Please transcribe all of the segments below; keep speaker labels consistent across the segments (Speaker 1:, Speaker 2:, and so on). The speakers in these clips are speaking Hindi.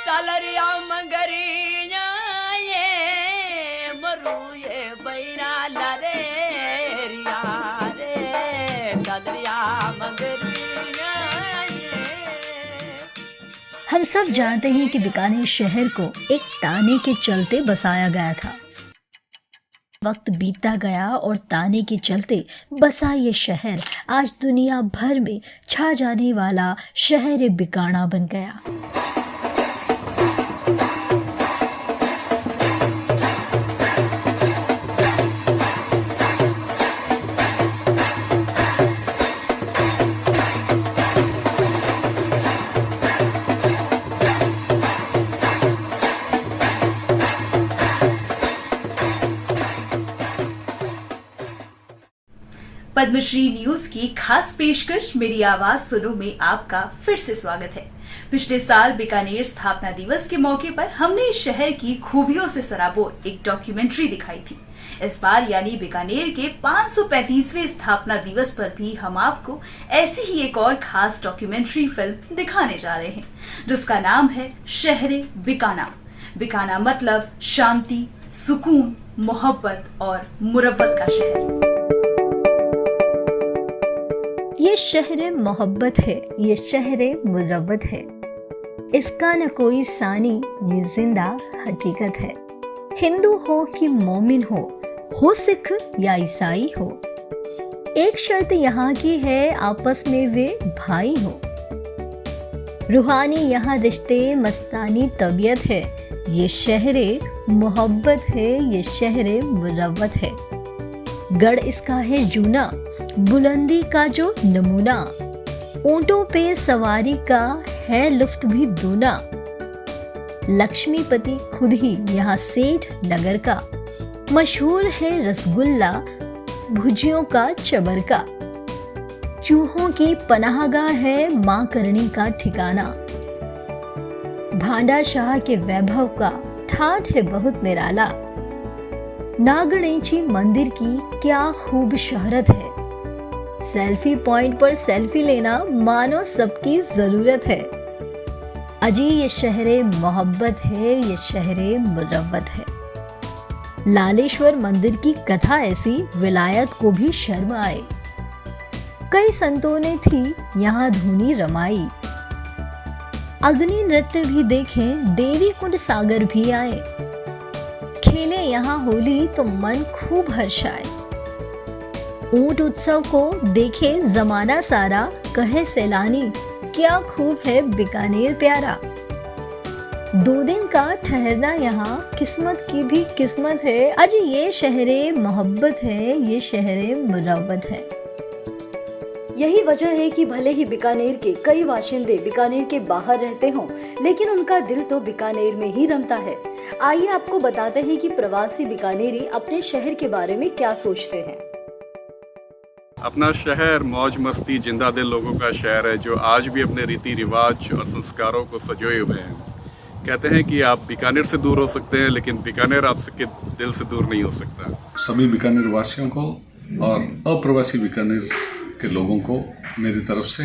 Speaker 1: कलरिया मंगरिया ये मरु ये बैरा लरेरिया रे कलरिया मंगरिया ये।
Speaker 2: हम सब जानते हैं कि बीकानेर शहर को एक ताने के चलते बसाया गया था। वक्त बीतता गया और ताने के चलते बसा ये शहर आज दुनिया भर में छा जाने वाला शहर बीकाना बन गया।
Speaker 3: पद्मश्री न्यूज की खास पेशकश मेरी आवाज सुनो में आपका फिर से स्वागत है। पिछले साल बीकानेर स्थापना दिवस के मौके पर हमने इस शहर की खूबियों से सराबोर एक डॉक्यूमेंट्री दिखाई थी। इस बार यानी बीकानेर के 535वें स्थापना दिवस पर भी हम आपको ऐसी ही एक और खास डॉक्यूमेंट्री फिल्म दिखाने जा रहे हैं, जिसका नाम है शहर बीकाना। बीकाना मतलब शांति, सुकून, मोहब्बत और मुरव्वत का शहर।
Speaker 2: ये शहर मोहब्बत है, ये शहर मुरव्वत है, इसका न कोई सानी, ये जिंदा हकीकत है। हिंदू हो कि मोमिन हो सिख या ईसाई हो, एक शर्त यहाँ की है, आपस में वे भाई हो। रूहानी यहाँ रिश्ते, मस्तानी तबीयत है, ये शहर मोहब्बत है, ये शहर मुरव्वत है। गढ़ इसका है जूना, बुलंदी का जो नमूना, ऊंटों पे सवारी का है लुफ्त भी दूना। लक्ष्मीपति खुद ही यहाँ सेठ नगर का, मशहूर है रसगुल्ला भुजियों का चबर का। चूहों की पनाहगाह है माँ करणी का ठिकाना, भांडा शाह के वैभव का ठाठ है बहुत निराला। नागणेची मंदिर की क्या खूब शोहरत है, सेल्फी पॉइंट पर सेल्फी लेना मानो सबकी जरूरत है। अजी ये शहर मोहब्बत है, ये शहर मुरव्वत है। लालेश्वर मंदिर की कथा ऐसी विलायत को भी शर्म आए, कई संतों ने थी यहाँ धुनी रमाई। अग्नि नृत्य भी देखें, देवी कुंड सागर भी आए, खेले यहाँ होली तो मन खूब हर्षाए। ऊंट उत्सव को देखे जमाना सारा, कहे सैलानी क्या खूब है बीकानेर प्यारा। 2 दिन का ठहरना यहाँ किस्मत की भी किस्मत है। आज ये शहर मोहब्बत है, ये शहर मुरव्वत है। यही वजह है कि भले ही बीकानेर के कई बाशिंदे बीकानेर के बाहर रहते हों, लेकिन उनका दिल तो बीकानेर में ही रमता है। आइए आपको बताते हैं कि प्रवासी बीकानेरी अपने शहर के बारे में क्या सोचते हैं।
Speaker 4: अपना शहर मौज मस्ती जिंदा दिल लोगों का शहर है, जो आज भी अपने रीति रिवाज और संस्कारों को सजोए हुए हैं। कहते हैं कि आप बीकानेर से दूर हो सकते हैं, लेकिन बीकानेर आपके दिल से दूर नहीं हो सकता।
Speaker 5: सभी बीकानेर वासियों को और अप्रवासी बीकानेर के लोगों को मेरी तरफ से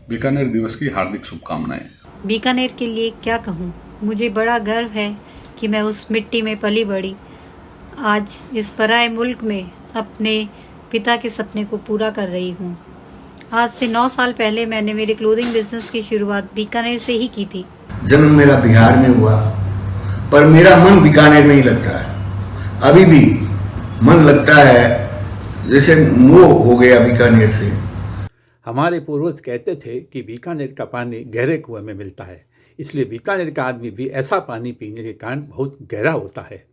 Speaker 5: बीकानेर दिवस की हार्दिक शुभकामनाएं।
Speaker 6: बीकानेर के लिए क्या कहूँ, मुझे बड़ा गर्व है कि मैं उस मिट्टी में पली बड़ी। आज इस पराए मुल्क में अपने पिता के सपने को पूरा कर रही हूँ। आज से 9 साल पहले मैंने मेरे क्लोथिंग बिजनेस की शुरुआत बीकानेर से ही की थी।
Speaker 7: जन्म मेरा बिहार में हुआ, पर मेरा मन बीकानेर में ही लगता है। अभी भी मन लगता है जैसे मोह हो गया बीकानेर से।
Speaker 8: हमारे पूर्वज कहते थे कि बीकानेर का पानी गहरे कुएं में मिलता है, इसलिए बीकानेर का आदमी भी ऐसा पानी पीने के कारण बहुत गहरा होता है।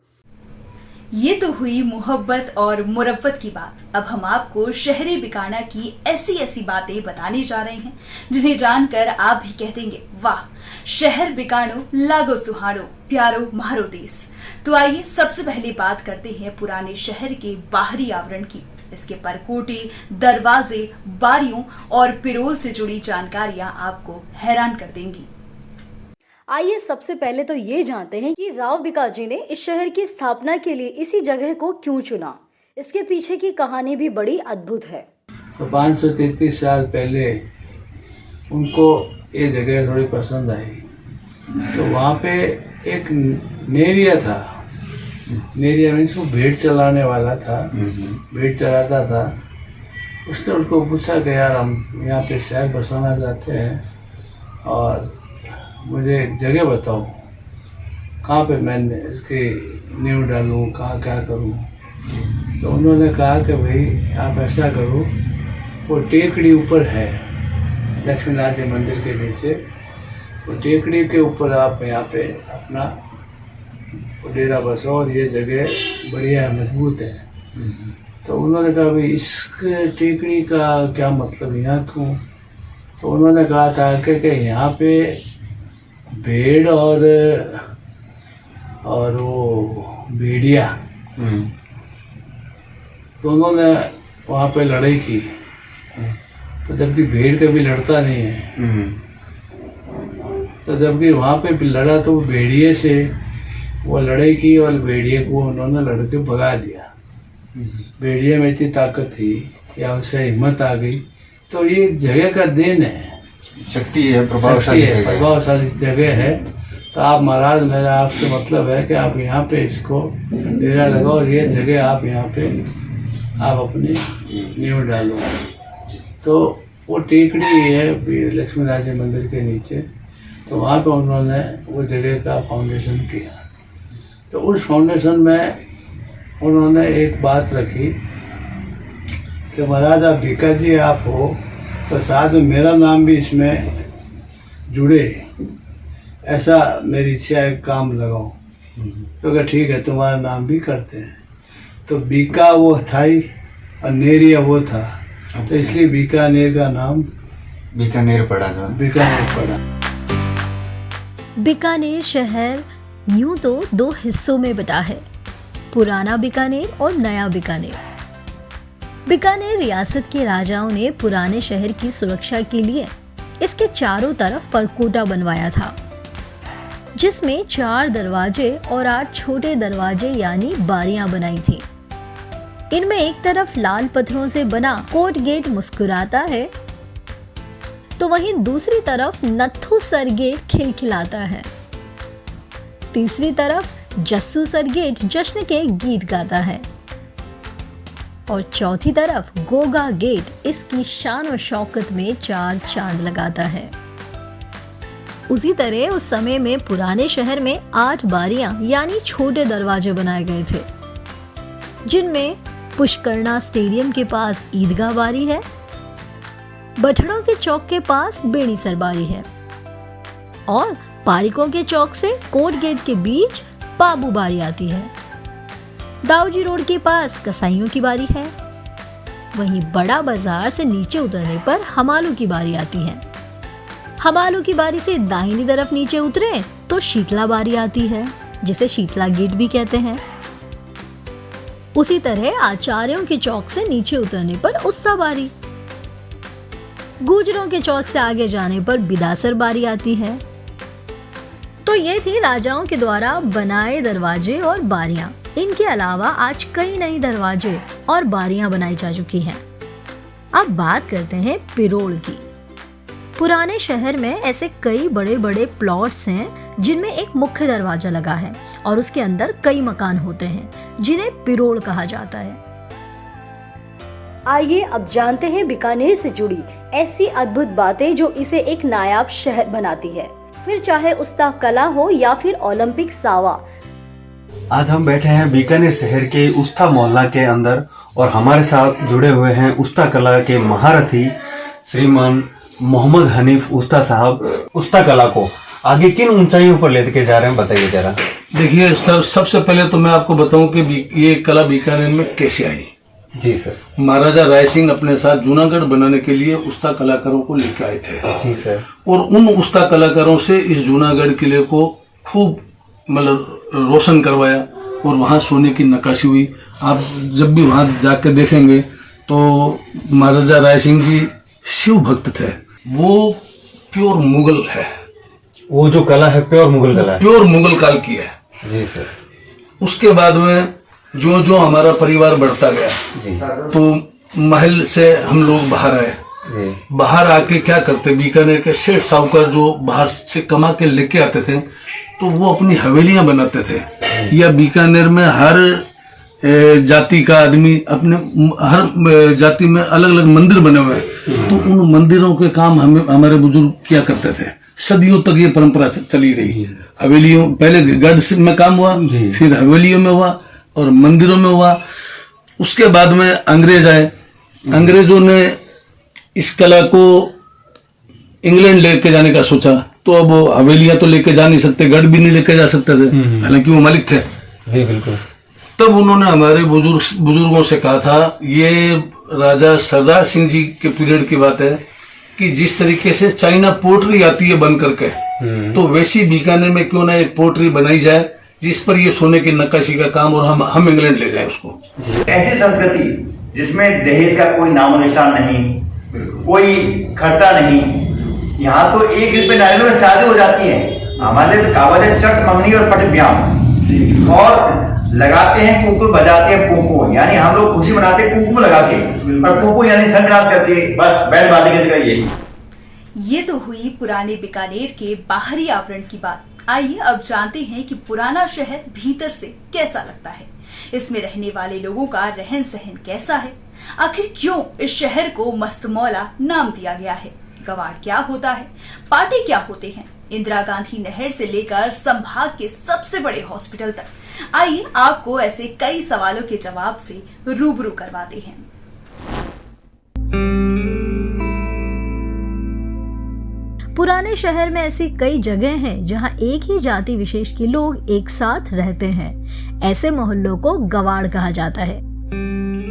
Speaker 3: ये तो हुई मोहब्बत और मुरव्वत की बात। अब हम आपको शहरी बीकाना की ऐसी ऐसी बातें बताने जा रहे हैं जिन्हें जानकर आप भी कह देंगे, वाह शहर बीकानो लागो सुहानो प्यारो म्हारो देश। तो आइए सबसे पहले बात करते हैं पुराने शहर के बाहरी आवरण की। इसके परकोटे, दरवाजे, बारियों और पिरोल से जुड़ी जानकारियां आपको हैरान कर देंगी।
Speaker 2: आइए सबसे पहले तो ये जानते हैं कि राव बिकाजी ने इस शहर की स्थापना के लिए इसी जगह को क्यों चुना। इसके पीछे की कहानी भी बड़ी अद्भुत है।
Speaker 9: तो 533 साल पहले उनको ये जगह थोड़ी पसंद आई तो वहाँ पे एक नेरिया था। नेरिया मीन्स वो भेड़ चलाने वाला था, भेड़ चलाता था। उसने उनको पूछा कि यार हम यहाँ पे शहर बसाना चाहते हैं और मुझे एक जगह बताओ कहाँ पे मैं इसकी नींव डालूँ, कहाँ क्या करूँ। तो उन्होंने कहा कि भाई आप ऐसा करो, वो टेकड़ी ऊपर है लक्ष्मीनाथ जी मंदिर के नीचे, वो टेकड़ी के ऊपर आप यहाँ पे अपना डेरा बसाओ और ये जगह बढ़िया मजबूत है। तो उन्होंने कहा भाई इस टेकड़ी का क्या मतलब, यहाँ क्यों? तो उन्होंने कहा था कि यहाँ पे भेड़ और वो भेड़िया दोनों ने वहाँ पे लड़ाई की। तो जबकि भेड़ कभी लड़ता नहीं है, तो जबकि वहाँ पे लड़ा तो भेड़िए से वो लड़ाई की और भेड़िए को उन्होंने लड़के भगा दिया। भेड़िए में इतनी ताकत थी या उससे हिम्मत आ गई। तो ये एक जगह का देन है,
Speaker 10: शक्ति है,
Speaker 9: प्रभावशाली जगह है। तो आप महाराज, मेरा आपसे मतलब है कि आप यहाँ पे इसको डेरा लगाओ और ये जगह आप यहाँ पे आप अपनी नींव डालो। तो वो टेकड़ी है लक्ष्मीनाथ जी मंदिर के नीचे, तो वहाँ पे उन्होंने वो जगह का फाउंडेशन किया। तो उस फाउंडेशन में उन्होंने एक बात रखी कि महाराज आप भीखा जी आप हो तो साथ में मेरा नाम भी इसमें जुड़े, ऐसा मेरी इच्छा है, काम लगाओ। तो क्या ठीक है, तुम्हारा नाम भी करते हैं। तो बीका वो था ही और नेरिया वो था, तो इसलिए बीकानेर का नाम
Speaker 10: बीकानेर पड़ा।
Speaker 9: बीकानेर पड़ा।
Speaker 2: बीकानेर शहर यूं तो दो हिस्सों में बटा है, पुराना बीकानेर और नया बीकानेर। बीकानेर रियासत के राजाओं ने पुराने शहर की सुरक्षा के लिए इसके चारों तरफ परकोटा बनवाया था, जिसमें 4 दरवाजे और 8 छोटे दरवाजे यानी बारियां बनाई थी। इनमें एक तरफ लाल पत्थरों से बना कोट गेट मुस्कुराता है, तो वहीं दूसरी तरफ नत्थू सर गेट खिलखिलाता है। तीसरी तरफ जस्सू सर गेट जश्न के गीत गाता है और चौथी तरफ गोगा गेट इसकी शान और शौकत में 4 चांद लगाता है। उसी तरह उस समय में पुराने शहर में 8 बारियां यानी छोटे दरवाजे बनाए गए थे, जिनमें पुष्करना स्टेडियम के पास ईदगाह बारी है, बठड़ों के चौक के पास बेड़ीसर बारी है और पारिकों के चौक से कोट गेट के बीच बाबू बारी आती है। दाऊजी रोड के पास कसाईयों की बारी है। वहीं बड़ा बाजार से नीचे उतरने पर हमालों की बारी आती है। हमालों की बारी से दाहिनी तरफ नीचे उतरे तो शीतला बारी आती है, जिसे शीतला गेट भी कहते हैं। उसी तरह आचार्यों के चौक से नीचे उतरने पर उस्ता बारी, गुजरों के चौक से आगे जाने पर बिदासर बारी आती है। तो ये थी राजाओं के द्वारा बनाए दरवाजे और बारियां। इनके अलावा आज कई नए दरवाजे और बारियां बनाई जा चुकी हैं। अब बात करते हैं पिरोल की। पुराने शहर में ऐसे कई बड़े बड़े प्लॉट्स हैं जिनमें एक मुख्य दरवाजा लगा है और उसके अंदर कई मकान होते हैं, जिन्हें पिरोल कहा जाता है।
Speaker 11: आइए अब जानते हैं बीकानेर से जुड़ी ऐसी अद्भुत बातें जो इसे एक नायाब शहर बनाती है, फिर चाहे उस्ता कला हो या फिर ओलंपिक सावा।
Speaker 10: आज हम बैठे हैं बीकानेर शहर के उस्ता मोहल्ला के अंदर और हमारे साथ जुड़े हुए हैं उस्ता कला के महारथी श्रीमान मोहम्मद हनीफ उस्ता साहब। उस्ता कला को आगे किन ऊंचाइयों पर लेके जा रहे हैं, बताइए जरा।
Speaker 12: देखिए, सबसे पहले तो मैं आपको बताऊं कि ये कला बीकानेर में कैसे आई।
Speaker 10: जी सर।
Speaker 12: महाराजा राय सिंह अपने साथ जूनागढ़ बनाने के लिए उस्ता कलाकारों को लेकर आए थे।
Speaker 10: जी सर।
Speaker 12: और उन उस्ता कलाकारों से इस जूनागढ़ किले को खूब मतलब रोशन करवाया और वहाँ सोने की नक्काशी हुई। आप जब भी वहाँ जाकर देखेंगे तो महाराजा राय सिंह जी शिव भक्त थे। वो प्योर मुगल है,
Speaker 10: वो जो कला है प्योर मुगल कला है,
Speaker 12: प्योर मुगल काल की है।
Speaker 10: जी सर।
Speaker 12: उसके बाद में जो जो हमारा परिवार बढ़ता गया
Speaker 10: जी।
Speaker 12: तो महल से हम लोग बाहर आए, बाहर आके क्या करते, बीकानेर के सेठ साहूकार जो बाहर से कमा के लेके आते थे तो वो अपनी हवेलियां बनाते थे, या बीकानेर में हर जाति का आदमी अपने हर जाति में अलग अलग मंदिर बने हुए हैं, तो उन मंदिरों के काम हमारे बुजुर्ग किया करते थे। सदियों तक ये परंपरा चली रही। हवेलियों, पहले गढ़ में काम हुआ, फिर हवेलियों में हुआ और मंदिरों में हुआ। उसके बाद में अंग्रेज आए, अंग्रेजों ने इस कला को इंग्लैंड लेके जाने का सोचा, तो अब हवेलियां तो लेके जा नहीं सकते, गढ़ भी नहीं लेके जा सकते थे, हालांकि वो मालिक थे।
Speaker 10: जी बिल्कुल।
Speaker 12: तब उन्होंने हमारे बुजुर्गों से कहा था, ये राजा सरदार सिंह जी के पीरियड की बात है, कि जिस तरीके से चाइना पोर्ट्री आती है बन करके, तो वैसी बीकानेर में क्यों ना एक पोर्ट्री बनाई जाए जिस पर ये सोने की नक्काशी का काम, और हम इंग्लैंड ले जाए उसको।
Speaker 13: ऐसी संस्कृति जिसमें दहेज का कोई नामो निशान नहीं, कोई खर्चा नहीं, यहाँ तो 1 रुपये नारियल में शादी हो जाती है। हमारे तो कावज है चट मंगनी और पट ब्याह, और लगाते हैं कुंकुम, बजाते हैं पोपो, यानी हम लोग खुशी मनाते हैं कुंकुम लगा के, और पोपो यानी संक्रांत करते हैं, बस बैल बांधने की जगह यही।
Speaker 3: ये तो हुई पुराने बीकानेर के बाहरी आवरण की बात। आइए अब जानते हैं कि पुराना शहर भीतर से कैसा लगता है, इसमें रहने वाले लोगों का रहन सहन कैसा है, आखिर क्यों इस शहर को मस्तमौला नाम दिया गया है, गवाड़ क्या होता है, पाटे क्या होते हैं, इंदिरा गांधी नहर से लेकर संभाग के सबसे बड़े हॉस्पिटल तक। आइए आपको ऐसे कई सवालों के जवाब से रूबरू करवाते हैं।
Speaker 2: पुराने शहर में ऐसी कई जगह हैं जहां एक ही जाति विशेष के लोग एक साथ रहते हैं। ऐसे मोहल्लों को गवाड़ कहा जाता है।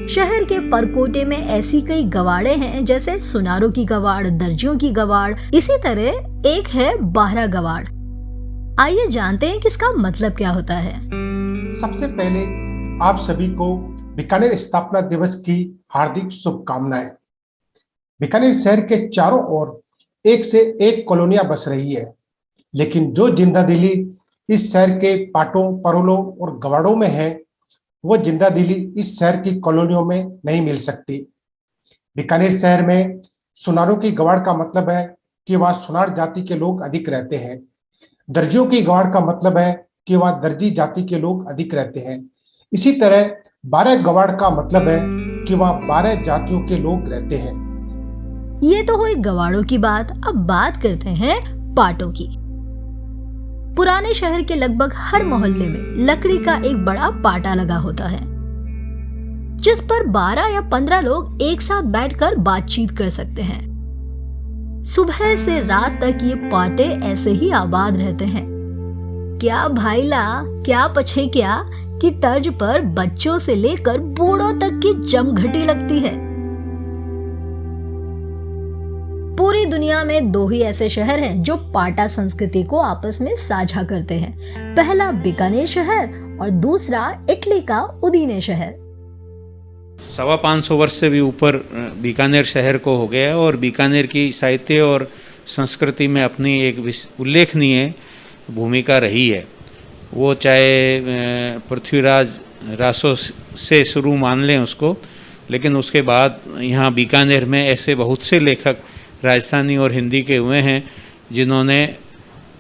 Speaker 2: शहर के परकोटे में ऐसी कई गवाड़े हैं, जैसे सुनारों की गवाड़, दर्जियों की गवाड़, इसी तरह एक है बाहरा गवाड़। आइए जानते हैं कि इसका मतलब क्या होता है।
Speaker 14: सबसे पहले आप सभी को बीकानेर स्थापना दिवस की हार्दिक शुभकामनाएं। बीकानेर शहर के चारों ओर एक से एक कॉलोनियां बस रही है, लेकिन जो जिंदा दिली इस शहर के पाटों, परोलों और गवाड़ों में है, वो जिंदा दिली इस शहर की कॉलोनियों में नहीं मिल सकती। बीकानेर शहर में सुनारों की गवाड़ का मतलब है कि वहाँ सुनार जाति के लोग अधिक रहते हैं। दर्जियों की गवाड़ का मतलब है कि वहाँ दर्जी जाति के लोग अधिक रहते हैं। इसी तरह 12 गवाड़ का मतलब है कि वहाँ 12 जातियों के लोग रहते हैं।
Speaker 2: ये तो हुई गवाड़ों की बात। अब बात करते हैं पाटों की। पुराने शहर के लगभग हर मोहल्ले में लकड़ी का एक बड़ा पाटा लगा होता है, जिस पर 12 या 15 लोग एक साथ बैठकर बातचीत कर सकते हैं। सुबह से रात तक ये पाटे ऐसे ही आबाद रहते हैं। क्या भाईला, क्या पछे क्या की तर्ज पर बच्चों से लेकर बूढ़ों तक की जमघटी लगती है। पूरी दुनिया में 2 ही ऐसे शहर हैं जो पाटा संस्कृति को आपस में साझा करते हैं। पहला बीकानेर शहर और दूसरा इटली का उदीने शहर।
Speaker 15: 550 वर्ष से भी ऊपर बीकानेर शहर को हो गया और बीकानेर की साहित्य और संस्कृति में अपनी एक उल्लेखनीय भूमिका रही है। वो चाहे पृथ्वीराज रासो से शुरू मान लें उसको, लेकिन उसके बाद यहाँ बीकानेर में ऐसे बहुत से लेखक राजस्थानी और हिंदी के हुए हैं जिन्होंने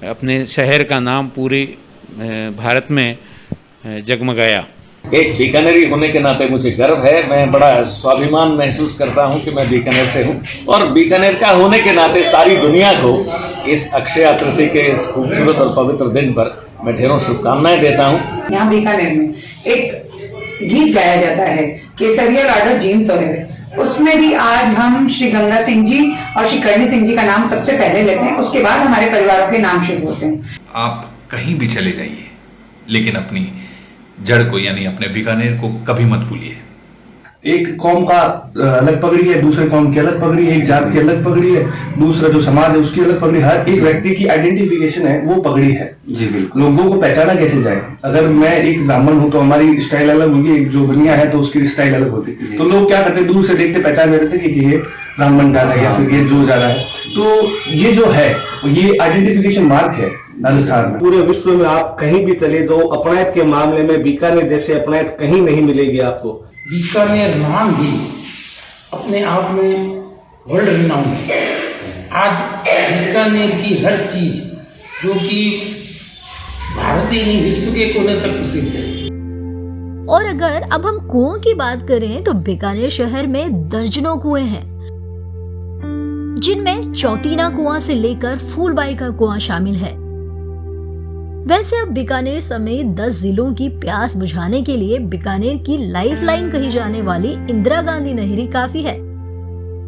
Speaker 15: अपने शहर का नाम पूरी भारत में जगमगाया।
Speaker 16: एक बीकानेरी होने के नाते मुझे गर्व है, मैं बड़ा स्वाभिमान महसूस करता हूं कि मैं बीकानेर से हूं, और बीकानेर का होने के नाते सारी दुनिया को इस अक्षय तृतीया के इस खूबसूरत और पवित्र दिन पर मैं ढेरों शुभकामनाएं देता हूं।
Speaker 17: यहाँ बीकानेर में एक गीत गाया जाता है, केसरिया लाडो जीम तो है, उसमें भी आज हम श्री गंगा सिंह जी और श्री करणी सिंह जी का नाम सबसे पहले लेते हैं, उसके बाद हमारे परिवारों के नाम शुरू होते हैं।
Speaker 18: आप कहीं भी चले जाइए, लेकिन अपनी जड़ को यानी अपने बीकानेर को कभी मत भूलिए।
Speaker 9: एक कौम का अलग पगड़ी है, दूसरे कौम की अलग पगड़ी है, एक जात की अलग पगड़ी है, दूसरा जो समाज है उसकी अलग पगड़ी। हर एक व्यक्ति की आइडेंटिफिकेशन है, वो पगड़ी है। जी बिल्कुल। लोगों को पहचाना कैसे जाए? अगर मैं एक ब्राह्मण हूँ तो हमारी स्टाइल अलग होगी, एक जो बनिया है तो उसकी स्टाइल अलग होती। तो लोग क्या करते, दूर से देखते पहचान लेते थे कि ये ब्राह्मण जा रहा है या फिर ये जो जा रहा है। तो ये जो है ये आइडेंटिफिकेशन मार्क है राजस्थान में।
Speaker 19: पूरे विश्व में आप कहीं भी चले जाओ, अपनायत के मामले में बीकानेर जैसे अपनायत कहीं नहीं मिलेगी आपको।
Speaker 20: बीकानेर नाम भी अपने आप में वर्ल्ड रिनाउंड है। आज बीकानेर की हर चीज जो कि भारत ही नहीं विश्व के कोने तक प्रसिद्ध है।
Speaker 2: और अगर अब हम कुओं की बात करें तो बीकानेर शहर में दर्जनों कुएं हैं, जिनमें चौतीना कुआं से लेकर फूलबाई का कुआं शामिल है। वैसे अब बीकानेर समेत 10 जिलों की प्यास बुझाने के लिए बीकानेर की लाइफलाइन कही जाने वाली इंदिरा गांधी नहरी काफी है।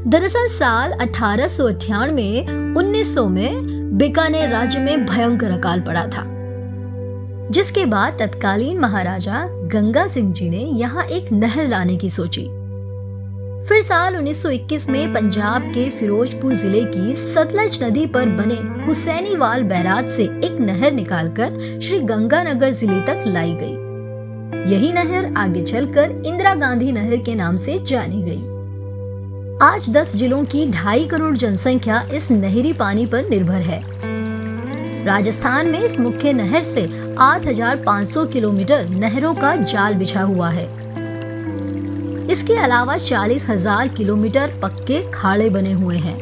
Speaker 2: दरअसल साल 1898 में 1900 में बीकानेर राज्य में भयंकर अकाल पड़ा था, जिसके बाद तत्कालीन महाराजा गंगा सिंह जी ने यहाँ एक नहर लाने की सोची। फिर साल 1921 में पंजाब के फिरोजपुर जिले की सतलज नदी पर बने हुसैनीवाल बैराज से एक नहर निकालकर श्री गंगानगर जिले तक लाई गई। यही नहर आगे चलकर इंदिरा गांधी नहर के नाम से जानी गई। आज 10 जिलों की 2.5 करोड़ जनसंख्या इस नहरी पानी पर निर्भर है। राजस्थान में इस मुख्य नहर से 8,500 किलोमीटर नहरों का जाल बिछा हुआ है। इसके अलावा 40,000 किलोमीटर पक्के खाड़े बने हुए हैं।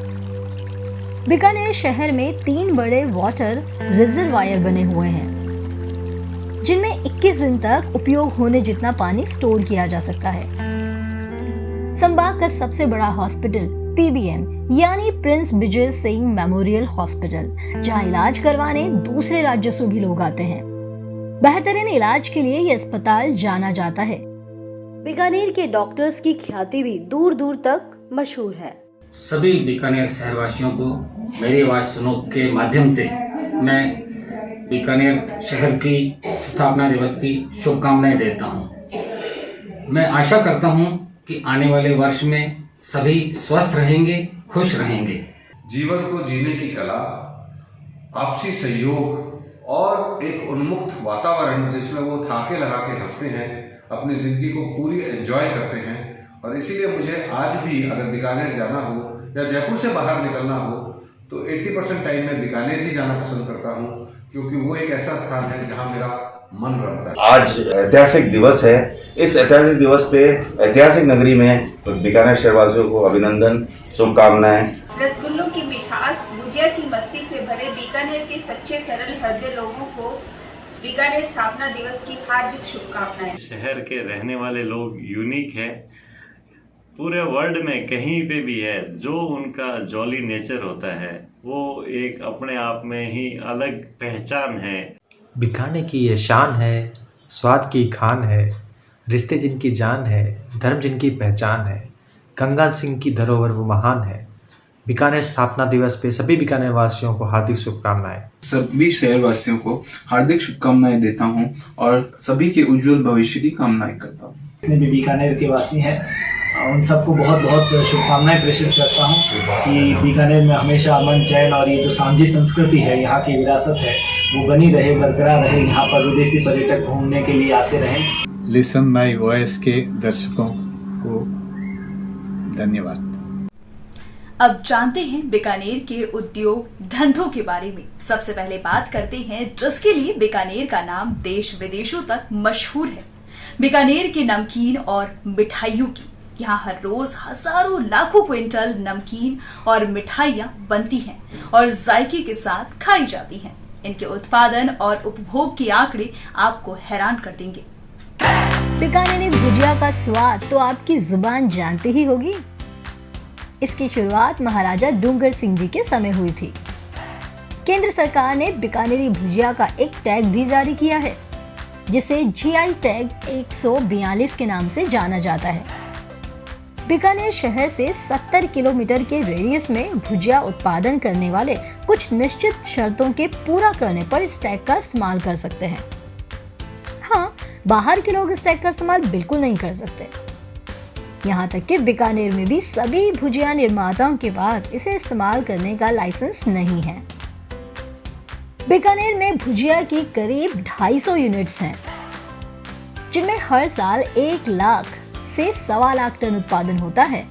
Speaker 2: बीकानेर शहर में 3 बड़े वाटर रिजर्वायर बने हुए हैं, जिनमें 21 दिन तक उपयोग होने जितना पानी स्टोर किया जा सकता है। संभाग का सबसे बड़ा हॉस्पिटल PBM यानी Prince Bijay Singh memorial hospital, जहां इलाज करवाने दूसरे राज्यों से भी लोग आते हैं। बेहतरीन इलाज के लिए यह अस्पताल जाना जाता है।
Speaker 11: बीकानेर के डॉक्टर्स की ख्याति भी दूर दूर तक मशहूर है।
Speaker 20: सभी बीकानेर शहरवासियों को मेरी आवाज सुनो के माध्यम से मैं बीकानेर शहर की स्थापना दिवस की शुभकामनाएं देता हूं। मैं आशा करता हूं कि आने वाले वर्ष में सभी स्वस्थ रहेंगे, खुश रहेंगे।
Speaker 21: जीवन को जीने की कला, आपसी सहयोग और एक उन्मुक्त वातावरण जिसमें वो ठाके लगा के हंसते हैं, अपनी ज़िंदगी को पूरी एंजॉय करते हैं। और इसीलिए मुझे आज भी अगर बीकानेर जाना हो या जयपुर से बाहर निकलना हो तो 80% टाइम मैं बीकानेर ही जाना पसंद करता हूँ, क्योंकि वो एक ऐसा स्थान है जहाँ मेरा मन रमता है।
Speaker 22: आज ऐतिहासिक दिवस है। इस ऐतिहासिक दिवस पे ऐतिहासिक नगरी में बीकानेर शहरवासियों को अभिनंदन, शुभकामनाएं।
Speaker 3: रसगुल्लों की मिठास, भुजिया की मस्ती से भरे बीकानेर के सच्चे सरल हृदय लोगों को बीकानेर स्थापना दिवस की हार्दिक शुभकामनाएं।
Speaker 23: शहर के रहने वाले लोग यूनिक है, पूरे वर्ल्ड में कहीं पे भी है। जो उनका जॉली नेचर होता है वो एक अपने आप में ही अलग पहचान है।
Speaker 24: बीकानेर की ये शान है, स्वाद की खान है, रिश्ते जिनकी जान है, धर्म जिनकी पहचान है, गंगा सिंह की धरोहर वो महान है। बीकानेर स्थापना दिवस पे सभी बीकानेर वासियों को हार्दिक शुभकामनाएं।
Speaker 25: सभी शहरवासियों को हार्दिक शुभकामनाएं देता हूं और सभी के उज्जवल भविष्य की कामनाएं करता हूं।
Speaker 26: जितने भी बीकानेर के वासी हैं उन सबको बहुत बहुत शुभकामनाएं प्रेषित करता हूं कि बीकानेर में हमेशा अमन, चैन और ये जो सांझी संस्कृति है, यहाँ की विरासत है, वो बनी रहे, बरकरार रहे। यहाँ पर विदेशी पर्यटक घूमने के लिए आते रहें।
Speaker 27: लिसन माई वॉइस के दर्शकों को धन्यवाद।
Speaker 3: अब जानते हैं बीकानेर के उद्योग धंधों के बारे में। सबसे पहले बात करते हैं जिसके लिए बीकानेर का नाम देश विदेशों तक मशहूर है, बीकानेर के नमकीन और मिठाइयों की। यहाँ हर रोज हजारों लाखों क्विंटल नमकीन और मिठाइयाँ बनती हैं और जायके के साथ खाई जाती हैं। इनके उत्पादन और उपभोग के आंकड़े आपको हैरान कर देंगे।
Speaker 2: बीकानेरी भुजिया का स्वाद तो आपकी जुबान जानती ही होगी। इसकी शुरुआत महाराजा डूंगर सिंह जी के समय हुई थी। केंद्र सरकार ने बीकानेरी भुजिया का एक टैग भी जारी किया है, जिसे GI टैग 142 के नाम से जाना जाता है। बीकानेर शहर से 70 किलोमीटर के रेडियस में भुजिया उत्पादन करने वाले कुछ निश्चित शर्तों के पूरा करने पर इस टैग का इस्तेमाल कर सकते हैं। हाँ, बाहर के लोग इस टैग का इस्तेमाल बिल्कुल नहीं कर सकते। यहाँ तक कि बीकानेर में भी सभी भुजिया निर्माताओं के पास इसे इस्तेमाल करने का लाइसेंस नहीं है। बीकानेर में भुजिया की करीब 250 यूनिट्स हैं, जिनमें हर साल 1 लाख से 1.25 लाख टन उत्पादन होता है,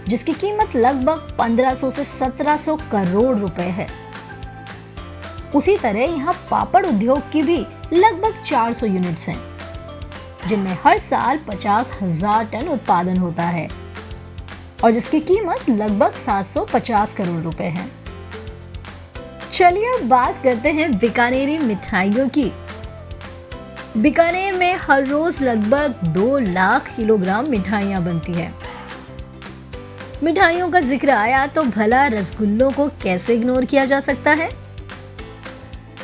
Speaker 2: जिसकी कीमत लगभग 1500 से 1700 करोड़ रुपए है। उसी तरह यहाँ पापड़ उद्योग की भी लगभग 400 यूनिट्स हैं, जिनमें हर साल 50,000 टन उत्पादन होता है। और जिसकी कीमत लगभग 750 करोड़ रुपए है। चलिए अब बात करते हैं बीकानेरी मिठाइयों की। बीकानेर में हर रोज लगभग 2 लाख किलोग्राम मिठाइयां बनती है। मिठाइयों का जिक्र आया तो भला रसगुल्लों को कैसे इग्नोर किया जा सकता है।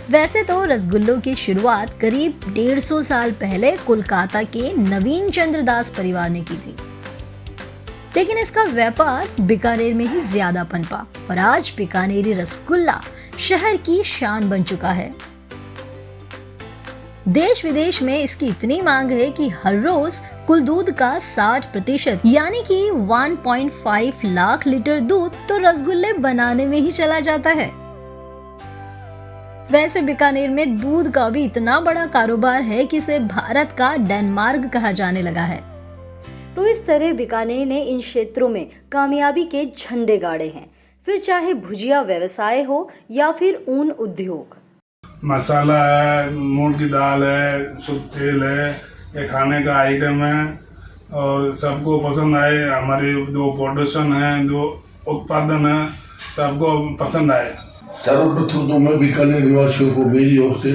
Speaker 2: वैसे तो रसगुल्लों की शुरुआत करीब 150 साल पहले कोलकाता के नवीन चंद्र दास परिवार ने की थी, लेकिन इसका व्यापार बीकानेर में ही ज्यादा पनपा और आज बीकानेरी रसगुल्ला शहर की शान बन चुका है। देश विदेश में इसकी इतनी मांग है कि हर रोज कुल दूध का 60% यानी कि 1.5 लाख लीटर दूध तो रसगुल्ले बनाने में ही चला जाता है। वैसे बीकानेर में दूध का भी इतना बड़ा कारोबार है कि इसे भारत का डेनमार्क कहा जाने लगा है।
Speaker 11: तो इस तरह बीकानेर ने इन क्षेत्रों में कामयाबी के झंडे गाड़े हैं, फिर चाहे भुजिया व्यवसाय हो या फिर ऊन उद्योग।
Speaker 1: मसाला है, मूंग की दाल है, शुद्ध तेल है, ये खाने का आइटम है और सबको पसंद आए। हमारे जो प्रोडक्शन है, जो उत्पादन है, सबको पसंद आए।
Speaker 4: सर्वप्रथम तो मैं बीकानेर निवासियों को मेरी ओर से,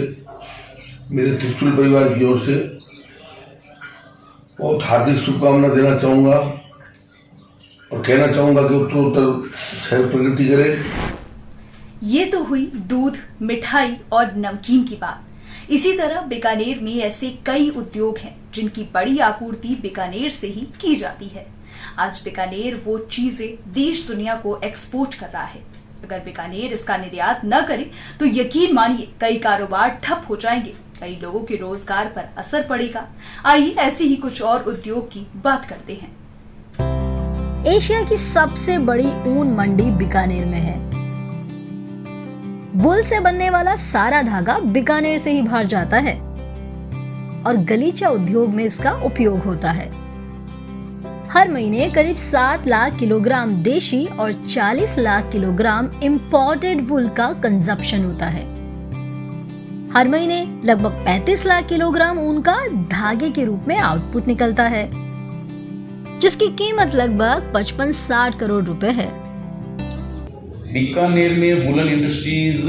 Speaker 4: मेरे त्रिशूल परिवार की ओर से बहुत हार्दिक शुभकामना देना चाहूँगा और कहना चाहूँगा कि उत्तरोत्तर शहर प्रगति करे।
Speaker 3: ये तो हुई दूध, मिठाई और नमकीन की बात। इसी तरह बीकानेर में ऐसे कई उद्योग हैं जिनकी बड़ी आपूर्ति बीकानेर से ही की जाती है। आज बीकानेर वो चीजें देश दुनिया को एक्सपोर्ट कर रहा है। अगर बीकानेर इसका निर्यात न करे तो यकीन मानिए कई कारोबार ठप हो जाएंगे, कई लोगों के रोजगार पर असर पड़ेगा। आइए ऐसे ही कुछ और उद्योग की बात करते हैं।
Speaker 2: एशिया की सबसे बड़ी ऊन मंडी बीकानेर में है। वूल से बनने वाला सारा धागा बीकानेर से ही बाहर जाता है और गलीचा उद्योग में इसका उपयोग होता है। हर महीने करीब 7 लाख किलोग्राम देशी और 40 लाख किलोग्राम इंपोर्टेड वूल का कंजप्शन होता है। हर महीने लगभग 35 लाख किलोग्राम ऊन का धागे के रूप में आउटपुट निकलता है, जिसकी कीमत लगभग 55-60 करोड़ रुपए है।
Speaker 5: बीकानेर में वूलन इंडस्ट्रीज,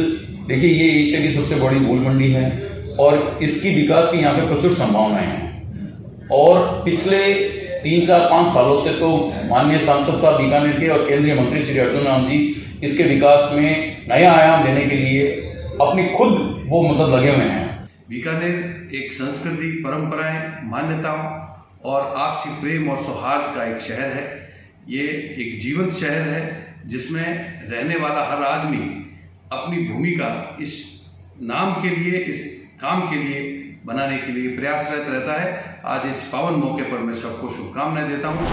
Speaker 5: देखिए ये एशिया की सबसे बड़ी वूल मंडी है और इसकी विकास की यहाँ पे प्रचुर संभावनाएं हैं। और पिछले 3-4-5 सालों से तो माननीय सांसद साहब बीकानेर के और केंद्रीय मंत्री श्री अर्जुन राम जी इसके विकास में नया आयाम देने के लिए अपनी खुद वो मतलब लगे हुए हैं।
Speaker 21: बीकानेर एक संस्कृति, परंपराएं, मान्यताओं और आपसी प्रेम और सौहार्द का एक शहर है। ये एक जीवंत शहर है जिसमें रहने वाला हर आदमी अपनी भूमिका इस नाम के लिए, इस काम के लिए बनाने के लिए प्रयासरत रहता है। आज इस पावन मौके पर मैं सबको शुभकामनाएं देता हूँ।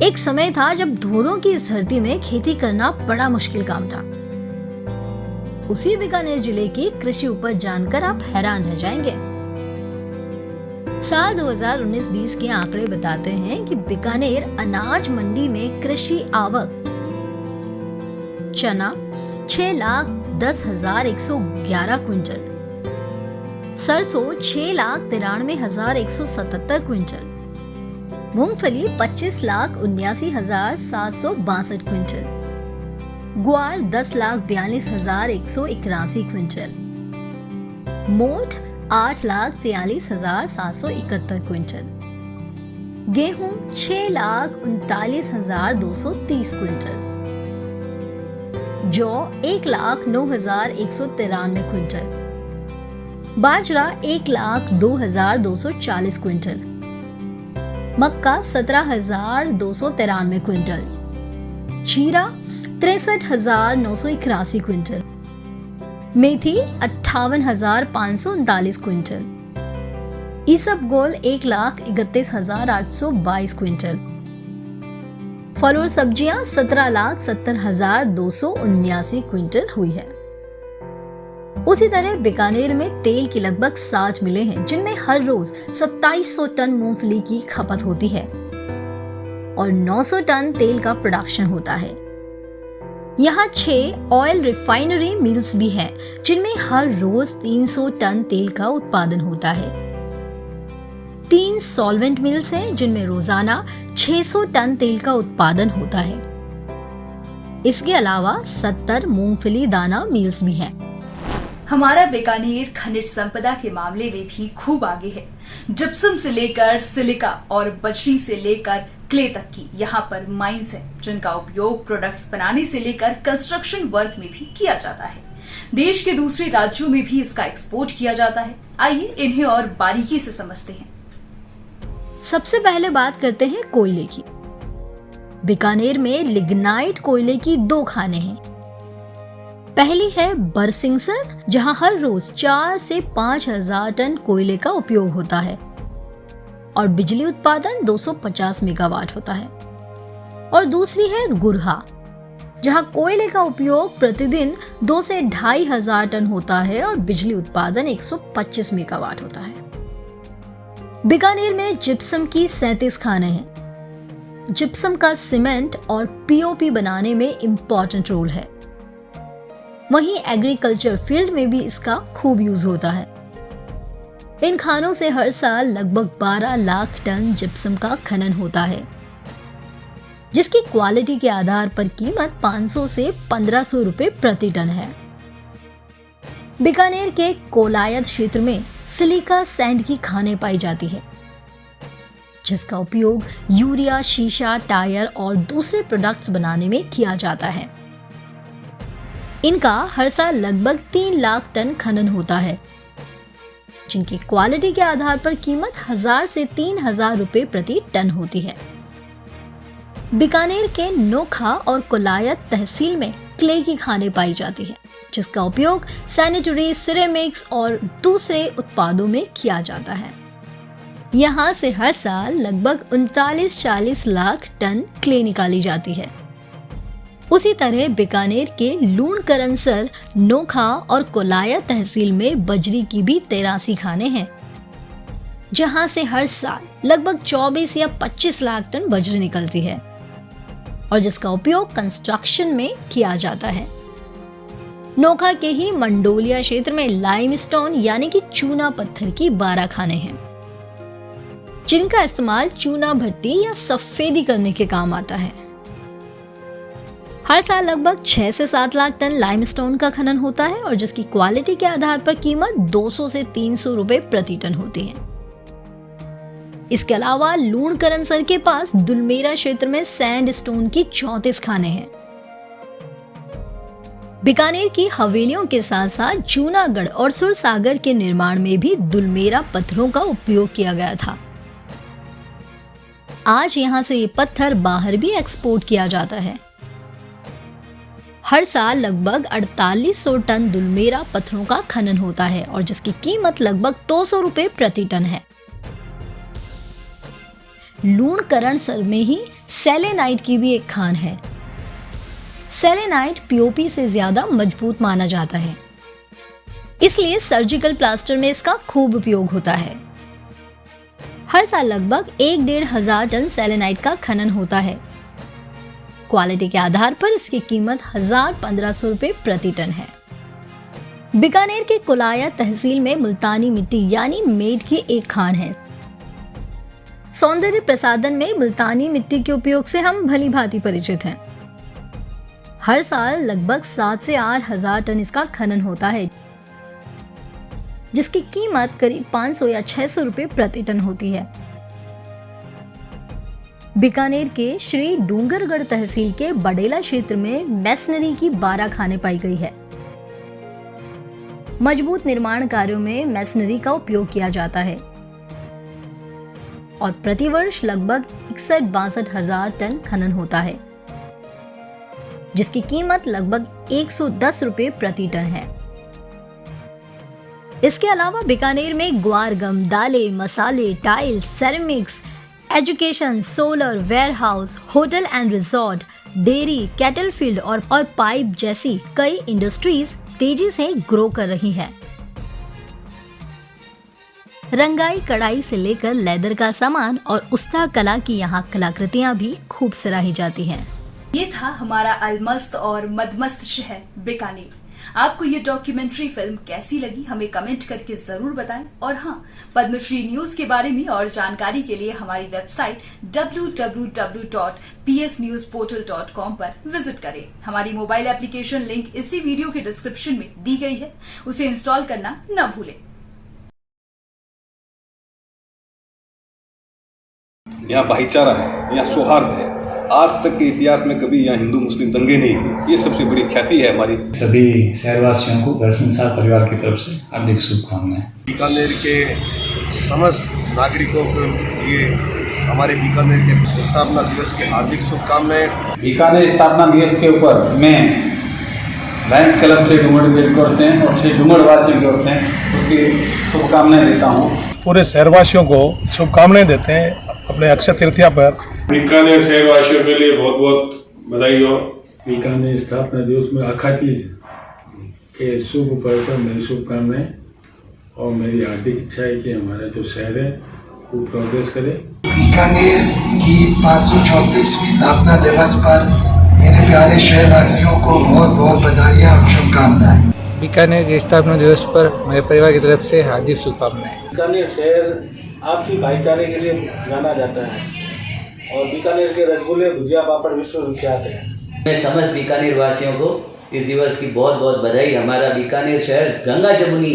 Speaker 2: एक समय था जब धोरों की इस धरती में खेती करना बड़ा मुश्किल काम था। उसी बीकानेर जिले की कृषि उपज जानकर आप हैरान रह जाएंगे। साल 2019-20 के आंकड़े बताते हैं कि बीकानेर अनाज मंडी में कृषि आवक चना 6,10,111 क्विंटल, सरसों 6,93,177 क्विंटल, मूंगफली 25,79,762 क्विंटल, ग्वार 10,42,181 क्विंटल, मोठ 8,43,771 क्विंटल, गेहूं 6,39,230 क्विंटल, जौ 1,09,193 क्विंटल, बाजरा 1,02,240 क्विंटल, मक्का 17,293 क्विंटल, जीरा 63,981 क्विंटल, मेथी 58,539 क्विंटल, इसबगोल 1,31,822 क्विंटल, फल और सब्जियां 17,70,279 क्विंटल हुई है। उसी तरह बीकानेर में तेल की लगभग 60 मिलें हैं, जिनमें हर रोज 2700 टन मूंगफली की खपत होती है और 900 टन तेल का प्रोडक्शन होता है। यहाँ 6 ऑयल रिफाइनरी मिल्स भी हैं, जिनमें हर रोज 300 टन तेल का उत्पादन होता है। 3 सॉल्वेंट मिल्स हैं जिनमें रोजाना 600 टन तेल का उत्पादन होता है। इसके अलावा 70 मूंगफली दाना मिल्स भी हैं।
Speaker 3: हमारा बीकानेर खनिज संपदा के मामले में भी खूब आगे है। जिप्सम से लेकर सिलिका और बजरी से लेकर क्ले तक की यहाँ पर माइंस हैं, जिनका उपयोग प्रोडक्ट्स बनाने से लेकर कंस्ट्रक्शन वर्क में भी किया जाता है। देश के दूसरे राज्यों में भी इसका एक्सपोर्ट किया जाता है। आइए इन्हें और बारीकी से समझते हैं।
Speaker 2: सबसे पहले बात करते हैं कोयले की। बीकानेर में लिग्नाइट कोयले की 2 खानें हैं। पहली है बरसिंगसर, जहां हर रोज 4 से 5,000 टन कोयले का उपयोग होता है और बिजली उत्पादन 250 मेगावाट होता है। और दूसरी है गुरहा, जहां कोयले का उपयोग प्रतिदिन 2 से 2,500 टन होता है और बिजली उत्पादन 125 मेगावाट होता है। बीकानेर में जिप्सम की 37 खानें हैं। जिप्सम का सीमेंट और पीओपी बनाने में इंपॉर्टेंट रोल है। वहीं एग्रीकल्चर फील्ड में भी इसका खूब यूज होता है। इन खानों से हर साल लगभग 12 लाख टन जिप्सम का खनन होता है, जिसकी क्वालिटी के आधार पर कीमत 500 से 1500 रुपए प्रति टन है। बीकानेर के कोलायत क्षेत्र में सिलिका सैंड की खानें पाई जाती है, जिसका उपयोग यूरिया, शीशा, टायर और दूसरे प्रोडक्ट्स बनाने में किया जाता है। इनका हर साल लगभग 3 लाख टन खनन होता है, जिनकी क्वालिटी के आधार पर कीमत 1000 से 3000 रुपए प्रति टन होती है। बीकानेर के नोखा और कोलायत तहसील में क्ले की खानें पाई जाती है, जिसका उपयोग सैनिटरी, सिरेमिक्स और दूसरे उत्पादों में किया जाता है। यहाँ से हर साल लगभग 39-40 लाख टन क्ले निकाली जाती है। उसी तरह बीकानेर के लूणकरनसर, नोखा और कोलायत तहसील में बजरी की भी 83 खानें हैं, जहां से हर साल लगभग 24 या 25 लाख टन बजरी निकलती है और जिसका उपयोग कंस्ट्रक्शन में किया जाता है। नोखा के ही मंडोलिया क्षेत्र में लाइमस्टोन यानी कि चूना पत्थर की 12 खानें हैं, जिनका इस्तेमाल चूना भट्टी या सफेदी करने के काम आता है। हर साल लगभग 6 से 7 लाख टन लाइमस्टोन का खनन होता है और जिसकी क्वालिटी के आधार पर कीमत 200 से 300 रुपए प्रति टन होती है। इसके अलावा लूणकरनसर के पास दुलमेरा क्षेत्र में सैंडस्टोन की 34 खानें हैं। बीकानेर की हवेलियों के साथ साथ जूनागढ़ और सुरसागर के निर्माण में भी दुलमेरा पत्थरों का उपयोग किया गया था। आज यहां से ये पत्थर बाहर भी एक्सपोर्ट किया जाता है। हर साल लगभग 4800 टन दुलमेरा पत्थरों का खनन होता है और जिसकी कीमत लगभग 200 रुपए प्रति टन है। लूणकरनसर में ही सेलेनाइट की भी एक खान है। सेलेनाइट पीओपी से ज्यादा मजबूत माना जाता है, इसलिए सर्जिकल प्लास्टर में इसका खूब उपयोग होता है। हर साल लगभग 1,500 टन सेलेनाइट का खनन होता है। क्वालिटी के आधार पर इसकी कीमत 1000-1500 रुपए प्रति टन है। बीकानेर के कोलायत तहसील में मुल्तानी मिट्टी यानी मेड की एक खान है। सौंदर्य प्रसाधन में मुल्तानी मिट्टी के उपयोग से हम भली भांति परिचित हैं। हर साल लगभग 7 से 8,000 टन इसका खनन होता है, जिसकी कीमत करीब 500 या 600 रुपए प्रति टन होती है। बीकानेर के श्री डूंगरगढ़ तहसील के बडेला क्षेत्र में मैसनरी की 12 खानें पाई गई है। मजबूत निर्माण कार्यों में मैसनरी का उपयोग किया जाता है और प्रतिवर्ष लगभग 61-62 हजार टन खनन होता है, जिसकी कीमत लगभग 110 रुपए प्रति टन है। इसके अलावा बीकानेर में ग्वारगम, दालें, मसाले, tiles, ceramics, education, solar, warehouse, hotel and resort, dairy, cattle field और पाइप जैसी कई इंडस्ट्रीज तेजी से ग्रो कर रही है। रंगाई, कढ़ाई से लेकर लेदर का सामान और उस्ता कला की यहाँ कलाकृतियाँ भी खूब सराही जाती हैं।
Speaker 3: ये था हमारा अलमस्त और मदमस्त शहर बीकानेर। आपको ये डॉक्यूमेंट्री फिल्म कैसी लगी हमें कमेंट करके जरूर बताएं। और हाँ, पद्मश्री न्यूज के बारे में और जानकारी के लिए हमारी वेबसाइट www.psnewsportal.com पर विजिट करें। हमारी मोबाइल एप्लीकेशन लिंक इसी वीडियो के डिस्क्रिप्शन में दी गई है, उसे इंस्टॉल करना न भूलें।
Speaker 6: यहाँ भाईचारा है, यहाँ सौहार्द है। आज तक के इतिहास में कभी यहाँ हिंदू मुस्लिम दंगे नहीं हुए। ये सबसे बड़ी ख्याति है हमारी।
Speaker 7: सभी शहरवासियों को दर्शन साह परिवार की तरफ से हार्दिक शुभकामनाएं।
Speaker 8: बीकानेर के समस्त नागरिकों के लिए हमारे बीकानेर के स्थापना दिवस की हार्दिक शुभकामनाएं।
Speaker 7: बीकानेर स्थापना दिवस के ऊपर मैं लायंस क्लब से डूमर रेडक्रॉस से और श्री डूमर वासियों की ओर से उसकी शुभकामनाएं देता हूँ।
Speaker 10: पूरे शहरवासियों को शुभकामनाएं देते हैं अपने अक्षय तृतीया पर।
Speaker 12: बीकानेर शहरवासियों के लिए बहुत बहुत बधाई हो।
Speaker 13: बीकानेर स्थापना दिवस में अखातीज के शुभ पर्व पर मेरी शुभकामनाएं और मेरी हार्दिक इच्छा है कि हमारा जो शहर है वो प्रोग्रेस करे।
Speaker 14: बीकानेर की 534वीं स्थापना दिवस पर मेरे प्यारे शहरवासियों को बहुत बहुत बधाइयाँ और शुभकामनाएं।
Speaker 28: बीकानेर के स्थापना दिवस पर मेरे परिवार की तरफ से हार्दिक शुभकामनाएं।
Speaker 13: बीकानेर शहर आपसी भाईचारे के लिए जाना जाता है और बीकानेर के रसगुल्ले भुजिया पापड़ विश्व विख्यात है।
Speaker 29: मैं समस्त बीकानेर वासियों को इस दिवस की बहुत बहुत बधाई। हमारा बीकानेर शहर गंगा जमुनी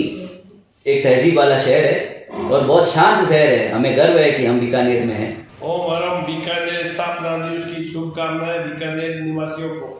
Speaker 29: एक तहजीब वाला शहर है और बहुत शांत शहर है। हमें गर्व है कि हम बीकानेर में हैं।
Speaker 12: ओम हरम बीकानेर स्थापना दिवस की शुभकामनाएं बीकानेर निवासियों को।